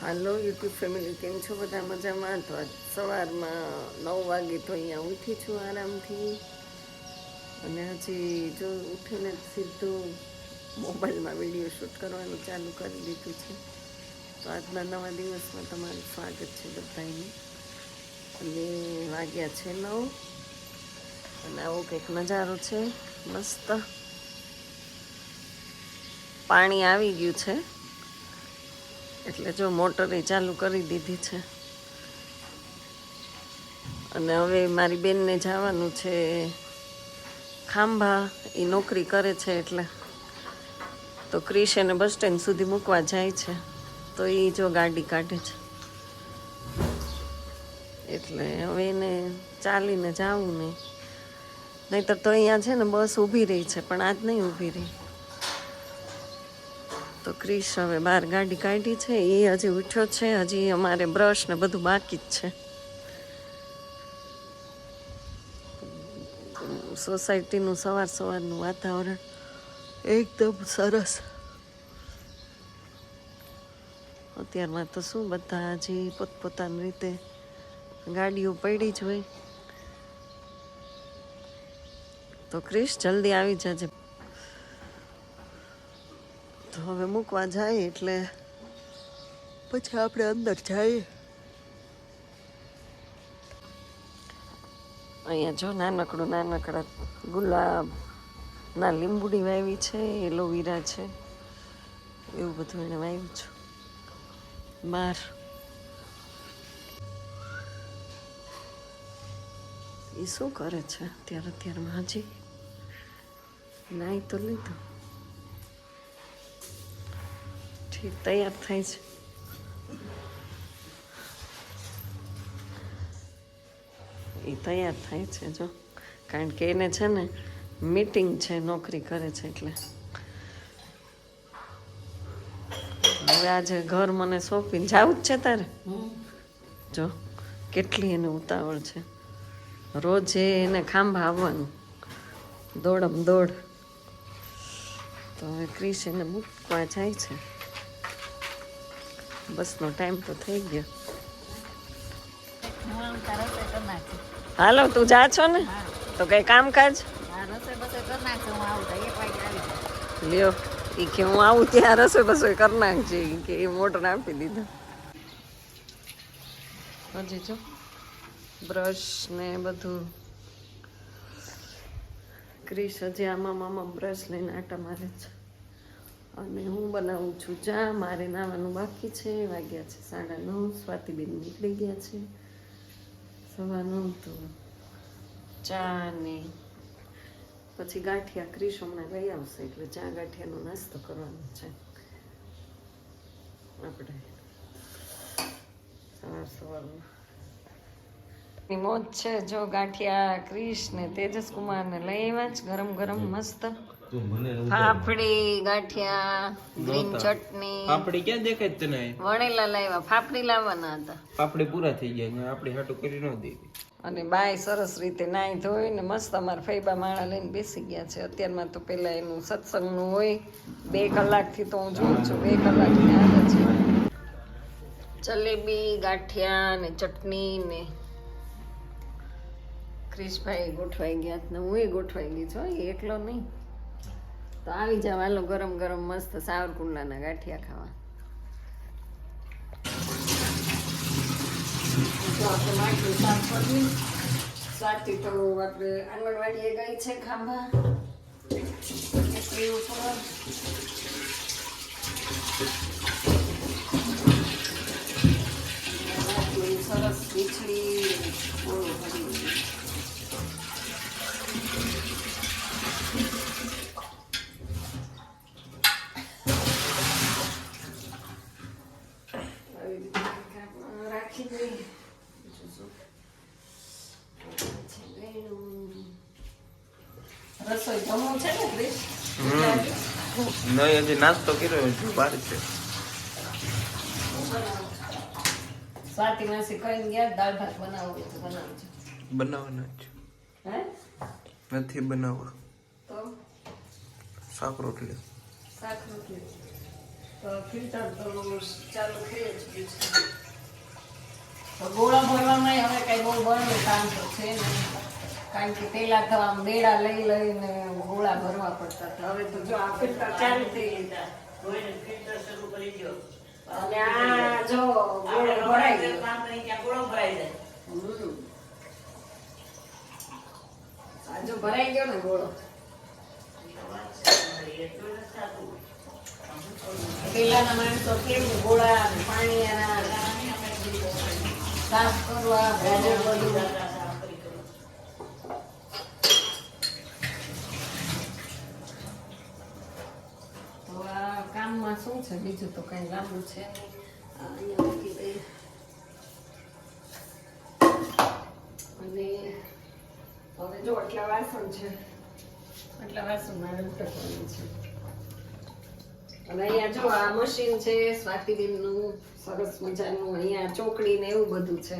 હાલો YouTube family, કેમ છો બધા? મજામાં? તો આજ સવારમાં 9 વાગે તો અહીંયા ઉઠી છું આરામથી. અને હજી જો ઉઠીને સીધું મોબાઈલમાં વિડીયો શૂટ કરવાનું ચાલુ કરી દીધું છે. તો આજના નવા દિવસમાં તમારું સ્વાગત છે બધાનું. અને વાગ્યા છે 9 અને આવો કંઈક નજારો છે મસ્ત. પાણી આવી ગયું છે એટલે જો મોટરે ચાલુ કરી દીધી છે. અને હવે મારી બેનને જવાનું છે ખાંભા, એ નોકરી કરે છે એટલે. તો ક્રિશ એને બસ સ્ટેન્ડ સુધી મૂકવા જાય છે, તો એ જો ગાડી કાઢે છે. એટલે હવે એને ચાલીને જવું નહીં, નહીંતર તો અહીંયા છે ને બસ ઊભી રહી છે, પણ આજ નહીં ઊભી રહી. તો ક્રિશ હવે બહાર ગાડી કાઢી છે, એ હજી ઉઠ્યો છે. હજી અમારે બ્રશ ને બધું બાકી જ છે. સોસાયટીનું સવારનું વાતાવરણ એકદમ સરસ. અત્યારમાં તો શું, બધા હજી પોતપોતાની રીતે ગાડીઓ પડી જ હોય. તો ક્રિશ જલ્દી આવી જજે. તો હવે મૂકવા જાય એટલે પછી આપણે અંદર જઈએ. અહીંયા જો નાનકડા ગુલાબના લીંબુડી વાવી છે, એલોવેરા છે, એવું બધું એને વાવ્યું છે બહાર. એ શું કરે છે અત્યારમાં? હજી નાઈ તો લીધું, ઠીક તૈયાર થાય છે. એ તૈયાર થાય છે જો, કારણ કે એને છે ને મીટિંગ છે, નોકરી કરે છે એટલે. હવે આજે ઘર મને સોંપીને જવું જ છે તારે. જો કેટલી એને ઉતાવળ છે, રોજે એને ખાંભા આવવાનું, દોડમ દોડ. તો હવે ક્રિશ એને મૂકવા જાય છે. બસનો ટાઈમ તો થઈ ગયો. હાલો, તું જા છો ને? તો કઈ કામકાજ લ્યો. એ કે હું આવું ત્યાં રસોઈ બસોઈ કરી નાખજે, કે એ મોટર આપી દીધો. હજી જો બ્રશ ને બધું ક્રિશ હજી આમાં બ્રશ લઈને આટા મારે છે. અને હું બનાવું છું ચા. મારે નાવાનું બાકી છે. વાગ્યા છે 9:30. સ્વાતિબેન નીકળી ગયા છે સવારનું. તો ચા ને પછી ગાંઠિયા ક્રિશ હમણાં લઈ આવશે, એટલે ચા ગાંઠિયાનો નાસ્તો કરવાનો છે આપણે સવારમાં. મોજ છે જો. ગાંઠિયા ક્રિશ ને તેજસ કુમાર ને લઈ આવ્યા છે ગરમ ગરમ મસ્ત. ફાફડી, ગાંઠિયા, ગ્રીન ચટણી. ફાફડી ક્યાં દેખાય તને? વણેલા લાવ્યા. ફાફડી લાવવાના હતા, ફાફડી પૂરા થઈ ગયા, આપડી હાટું કરી ન દે. અને બાય સરસ રીતે નાઈ ધોઈને મસ્ત અમારા ફૈબા માળા લઈને બેસી ગયા છે. અત્યારમાં તો પેલા એનું સત્સંગનું હોય, 2 કલાકથી તો હું જોઉં છું, 2 કલાકની આવે છે. જલેબી, ગાંઠિયા ને ચટણી ને ક્રિશભાઈ ગોઠવાઈ ગયા ને હું ગોઠવાઈ ગઈ છું, એટલો નહીં. તો આવી જાવ, હાલો ગરમ ગરમ મસ્ત સાવરકુંડલાના ગાંઠિયા ખાવા. તો આપણે માટલું સાફ કરી. સ્વાતિ તો આપણે આંગણવાડીએ ગઈ છે ખાંભા. એટલી ઉપર સરસ ખીચડી ઓળું ભરી. રસોઈ જમવું છે ને ક્રિશ? નહીં, હજી નાસ્તો કર્યો બહાર છે. સ્વાતિ માસી કહીને ગયા દાળ ભાત બનાવો તો બનાવજો. બનાવવાના જ હે નથી બનાવવા. તો શાક રોટલી. શાક રોટલી. ફિલ્ટર તો ચાલુ થઈ જ ગયું છે. તો ગોળા ભરવામાં હવે કઈ બહુ બળનું કામ તો છે નહીં, કારણ કે પેલા તો આમ બેડા લઈ લઈને ગોળા ભરવા પડતા હતા. હવે તો જો આ ફિલ્ટર ચાલુ થઈ લીધા ફિલ્ટર શરૂ કરી દો. અને આ જો ગોળો ભરાઈ ગયો. કામ કરી ત્યાં ગોળો ભરાઈ જાય. આ જો ભરાઈ ગયો ને ગોળો. એટલું નથી થતું. પેલાના માણસો કેવું ગોળા અને પાણી સાફ કરવા બધું તો આ કામમાં શું છે બીજું તો કઈ લાંબુ છે નહીં. આ અહીંયા મૂકી દઈએ. અને હવે જો આટલા વાસણ છે, આટલા વાસણ મારે ઉટકવાનું છે. અને અહીંયા જો આ મશીન છે સ્વાતિબેનનું સરસ મજાનું, અહીંયા ચોકડી ને એવું બધું છે.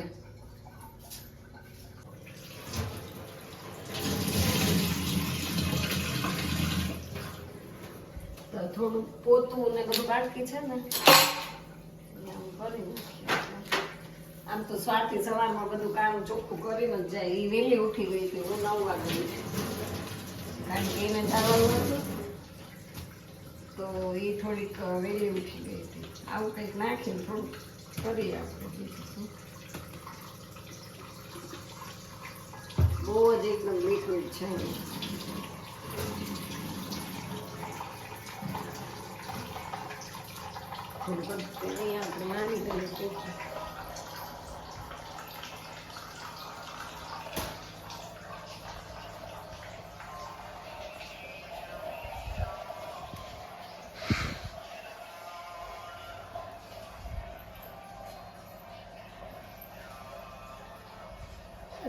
તો થોડું પોતું ને બધું બાકી છે ને અહીંયા હું કરી નાખીએ. આમ તો સ્વાતિ સવારમાં બધું કામ ચોખ્ખું કરીને જ જાય. એ વહેલી ઉઠી ગઈ હતી, હું 9 વાગે ઉઠી, કારણ કે એને જવાનું હતું તો એ થોડીક વહેલી ઉઠી ગઈ હતી. આવું કંઈક નાખીને થોડુંક કરીએ આપણે બીજું શું. બહુ જ એકદમ લિક્વિડ છે. થોડું બધું આપણે મારી દઈએ ચોખ્ખું.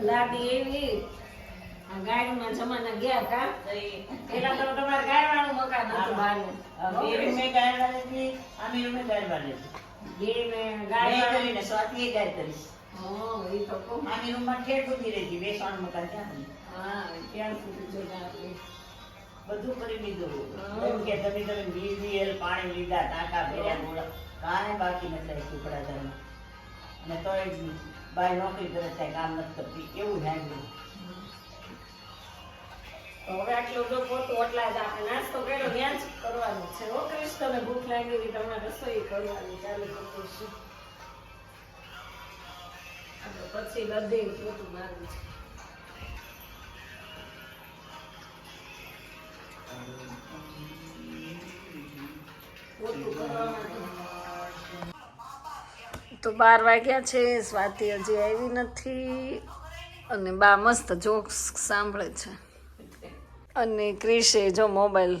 લાદી એવી આ ગાડીમાં જમાના ગયા કા. પેલા તો તમારે ગાયવાળું મકાન હતું બહારનું. બે મેં ગાય વાળી અમે મેં ગાય વાળી બેને ગાય ગાય વાળી. કરીને સ્વાતિએ ગાય કરીશ. હા, એ તો કહું. આની રૂમમાં ઠેર બધી રહેતી બેસવાનું મકાન ત્યાં હા, ત્યાં સુધી જોતા આપણે. બધું કરી લીધું. એમ કે તમે BBL પાણી લીધા, ટાંકા ભર્યા, ગોળા કાંઈ બાકી નથી રાખ્યું કુકડાધારમાં. અને તોય બાઈ નોકરી કરે ત્યાં કામ નથી કરતી એવું ધ્યાન દઉં. તો હવે આટલું જો પોતું એટલા જ આપણે નાસ્તો કર્યો ત્યાં જ કરવાનું છે. હો ક્રિશ, તમે ભૂખ લાગી હોય તમારે રસોઈ કરવાની ચાલુ કરીશું. આપણે પછી બધે પોતું મારવું છે. પોતું કરવા માટે તો 12 વાગ્યા છે. સ્વાતિ હજી આવી નથી અને બા મસ્ત જોક્સ સાંભળે છે. અને ક્રિશે જો મોબાઈલ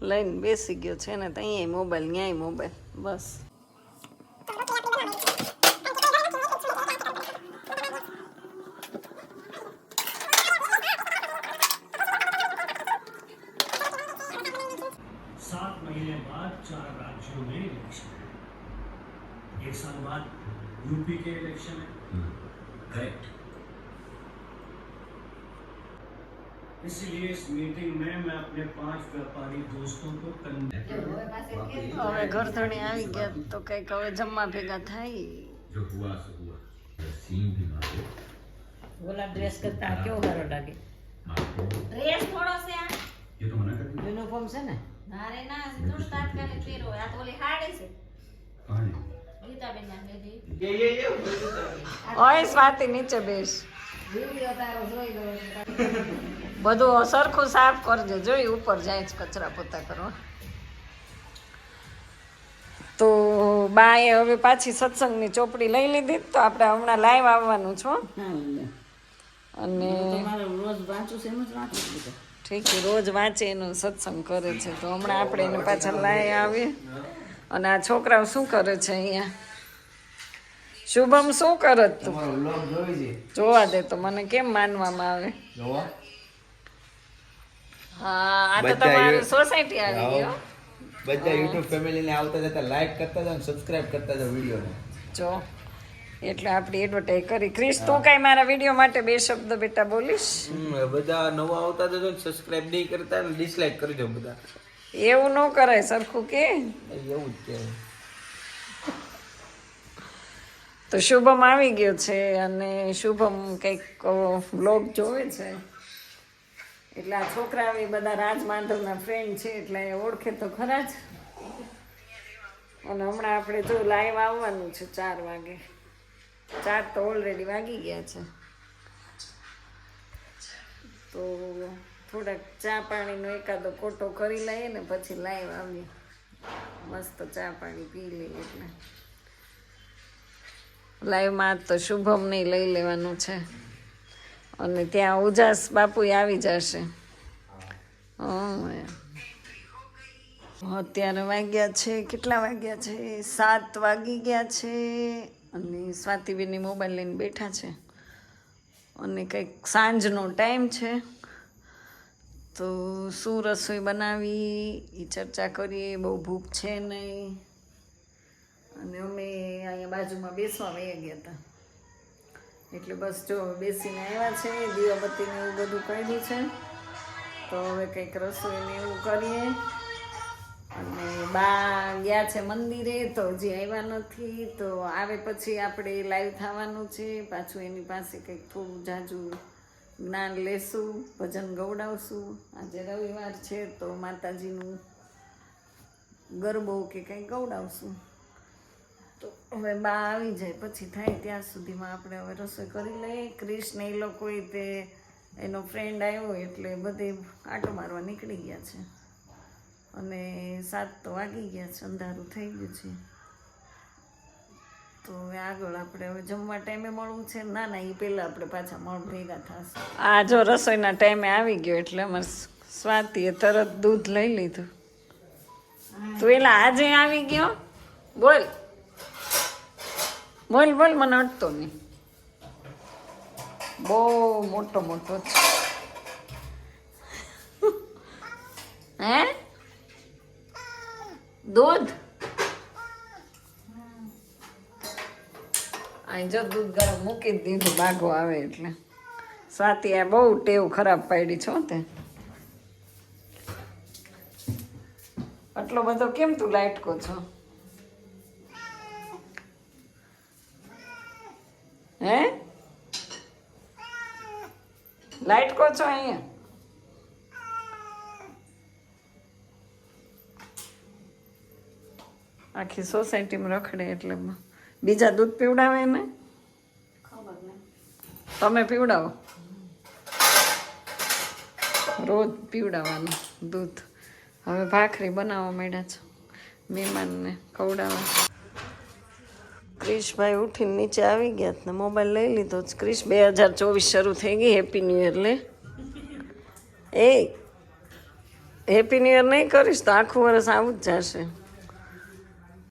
લઈને બેસી ગયો છે ને, તો અહીંયા મોબાઈલ ન્યાય મોબાઈલ બસ. बाद 4 राज्यों में इलेक्शन है. 1 साल बाद यूपी के इलेक्शन है. करेक्ट. इसलिए इस मीटिंग में मैं अपने 5 व्यापारी दोस्तों को હવે ઘરધણી આવી ગયા તો કઈક હવે જમવા ભેગા થાય. जो हुआ सो हुआ. सीन भी मारो. ઓલા ડ્રેસ કરતા કેવો સારો લાગે. आपको ડ્રેસ થોડો છે આ. ये तो मना कर दिया. યુનિફોર્મ છે ને. નારે ના સીધું તાત્કાલિક પહેરો આ તો ઓલી હાડી છે कौन है? ગીતાબેન ના લેધી ઓય સ્વાતિ નીચે બેસ. બધું સરખું સાફ કરજે. જોઈ ઉપર જાય છે કચરા પોતા કરવા. તો બાએ હવે પાછી સત્સંગની ચોપડી લઈ લીધી. તો આપણે હમણાં લાઈવ આવવાનું છો. અને રોજ વાંચું છે એમ જ વાંચું છું. ઠીક છે, રોજ વાંચે એનું સત્સંગ કરે છે. તો હમણાં આપણે એને પાછા લાવી આવીએ. અને આ છોકરાઓ શું કરે છે અહીંયા? શુભમ શું કરે તું? જોવા દે તો મને કેમ માનવામાં આવે. હા, આ તો તમારી સોસાયટી આવી ગયો. બધા યુટ્યુબ ફેમિલીને આવતા જતા લાઈક કરતા જાવ, સબસ્ક્રાઇબ કરતા જાવ વિડીયોને. જો એટલે આપણી એડવર્ટાઈઝ કરી. ક્રિશ, તું કાંઈ મારા વિડીયો માટે 2 શબ્દ બેટા બોલીશ? બધા નવા આવતા જજો, સબસ્ક્રાઇબ નહીં કરતા ને ડિસલાઈક કરી દો બધા. એવું ન કરાય સરખું કે એવું જ કહેવાય. તો શુભમ આવી ગયો છે અને શુભમ કંઈક વ્લોગ જોવે છે. એટલે આ છોકરા એ બધા રાજ માધવના ફ્રેન્ડ છે એટલે એ ઓળખે તો ખરા જ. અને હમણાં આપણે જો લાઈવ આવવાનું છે 4 વાગે. 4 તો ઓલરેડી વાગી ગયા છે. તો થોડાક ચા પાણીનો એકાદો કોટો કરી લઈએ ને પછી લાઈવ આવીએ. મસ્ત ચા પાણી પી લઈએ એટલે લાઈવમાં તો શુભમને લઈ લેવાનું છે અને ત્યાં ઉજાસ બાપુ આવી જશે. અત્યારે વાગ્યા છે કેટલા વાગ્યા છે 7 વાગી ગયા છે અને સ્વાતિબેનની મોબાઈલ લઈને બેઠા છે અને કંઈક સાંજનો ટાઈમ છે. તો શું રસોઈ બનાવી એ ચર્ચા કરીએ. બહુ ભૂખ છે નહીં અને અમે અહીંયા બાજુમાં બેસવા વહી ગયા હતા એટલે બસ જો બેસીને આવ્યા છે. દીવાબત્તીને એવું બધું કર્યું છે તો હવે કંઈક રસોઈને એવું કરીએ. અને બા ગયા છે મંદિરે તો હજી આવ્યા નથી. તો આવે પછી આપણે લાઈવ થવાનું છે પાછું. એની પાસે કંઈક થોડું જાજુ જ્ઞાન લેશું, ભજન ગવડાવશું. આજે રવિવાર છે તો માતાજીનું ગરબો કે કંઈ ગવડાવશું. તો હવે બા આવી જાય પછી થાય ત્યાં સુધીમાં આપણે હવે રસોઈ કરી લઈએ. ક્રિષ્ણ એ લોકોએ તે એનો ફ્રેન્ડ આવ્યો એટલે બધે આંટો મારવા નીકળી ગયા છે અને 7 તો વાગી ગયા છે, અંધારું થઈ ગયું છે. તો હવે આગળ આપણે હવે જમવા ટાઈમે મળવું છે. ના ના એ પહેલાં આપણે પાછા ભેગા થશું. આ જો રસોઈના ટાઈમે આવી ગયો એટલે અમારે સ્વાતિએ તરત દૂધ લઈ લીધું. તું એલા આજે આવી ગયો? બોલ બોલ બોલ, મને અટતો નહીં. બહુ મોટો મોટો છે. હે દૂધ અહીં જો દૂધ ગરમ મૂકી જ દીધું બાઘો આવે એટલે. સ્વાતિ આ બહુ ટેવ ખરાબ પાડી છો તે. આટલો બધો કેમ તું લાઈટકો છો? હે લાઈટકો છો અહીંયા? આખી સોસાયટીમાં રખડે એટલે બીજા દૂધ પીવડાવે ને? તમે પીવડાવો? રોજ પીવડાવવાનું દૂધ. હવે ભાખરી બનાવવા માંડ્યા છો મહેમાનને ખવડાવવા. ક્રિશભાઈ ઉઠીને નીચે આવી ગયા ને મોબાઈલ લઈ લીધો. ક્રિશ 2024 શરૂ થઈ ગઈ. હેપી ન્યૂ યર લે. એ હેપી ન્યૂ યર નહીં કરીશ તો આખું વર્ષ આવું જ જશે.